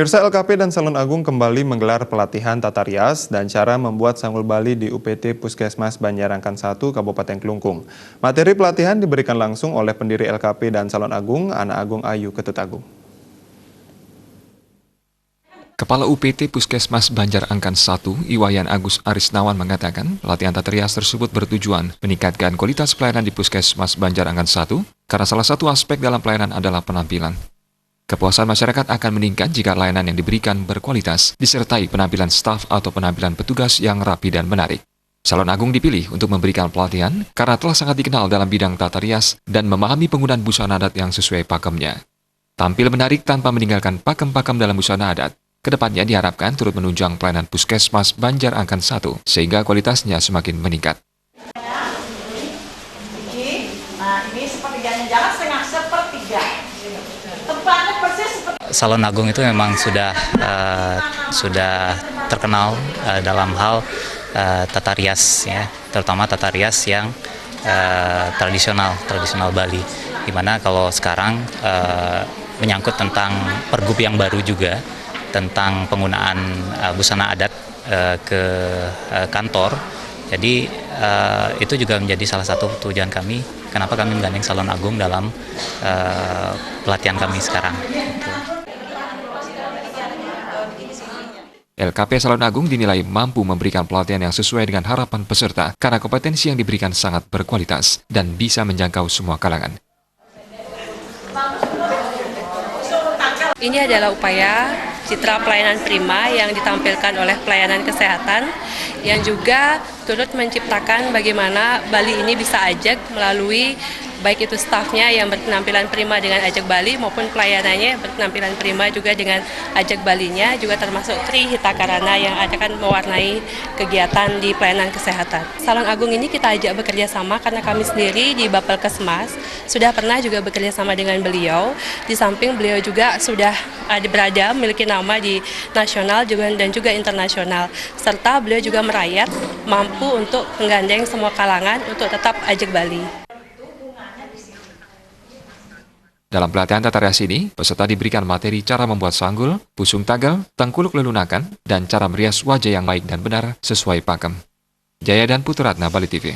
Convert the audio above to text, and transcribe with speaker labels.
Speaker 1: Pemirsa, LKP dan Salon Agung kembali menggelar pelatihan tata rias dan cara membuat sanggul Bali di UPT Puskesmas Banjarangkan 1 Kabupaten Klungkung. Materi pelatihan diberikan langsung oleh pendiri LKP dan Salon Agung, Ana Agung Ayu Ketut Agung.
Speaker 2: Kepala UPT Puskesmas Banjarangkan 1, Iwayan Agus Arisnawan mengatakan, pelatihan tata rias tersebut bertujuan meningkatkan kualitas pelayanan di Puskesmas Banjarangkan 1 karena salah satu aspek dalam pelayanan adalah penampilan. Kepuasan masyarakat akan meningkat jika layanan yang diberikan berkualitas, disertai penampilan staf atau penampilan petugas yang rapi dan menarik. Salon Agung dipilih untuk memberikan pelatihan karena telah sangat dikenal dalam bidang tata rias dan memahami penggunaan busana adat yang sesuai pakemnya. Tampil menarik tanpa meninggalkan pakem-pakem dalam busana adat, kedepannya diharapkan turut menunjang pelayanan Puskesmas Banjarangkan 1 sehingga kualitasnya semakin meningkat.
Speaker 3: Nah, ini sepertiganya, jangan setengah, sepertiga. Tempatnya persis seperti...
Speaker 4: Salon Agung itu memang sudah terkenal dalam hal tata rias, ya, terutama tata rias yang tradisional Bali. Dimana kalau sekarang menyangkut tentang pergub yang baru juga tentang penggunaan busana adat ke kantor. Jadi itu juga menjadi salah satu tujuan kami, kenapa kami menggandeng Salon Agung dalam pelatihan kami sekarang.
Speaker 2: LKP Salon Agung dinilai mampu memberikan pelatihan yang sesuai dengan harapan peserta karena kompetensi yang diberikan sangat berkualitas dan bisa menjangkau semua kalangan.
Speaker 5: Ini adalah upaya citra pelayanan prima yang ditampilkan oleh pelayanan kesehatan yang juga turut menciptakan bagaimana Bali ini bisa ajak melalui baik itu stafnya yang berpenampilan prima dengan ajak Bali maupun pelayanannya berpenampilan prima juga dengan ajak Balinya, juga termasuk Tri Hitakarana yang akan mewarnai kegiatan di pelayanan kesehatan. Salon Agung ini kita ajak bekerja sama karena kami sendiri di Bapelkesmas sudah pernah juga bekerja sama dengan beliau. Di samping beliau juga sudah berada memiliki nama di nasional dan juga internasional, serta beliau juga merayat mampu untuk menggandeng semua kalangan untuk tetap ajak Bali.
Speaker 2: Dalam pelatihan tata rias ini, peserta diberikan materi cara membuat sanggul, pusung tagal, tengkuluk lelunakan, dan cara merias wajah yang baik dan benar sesuai pakem. Jaya dan Putu Ratna, Bali TV.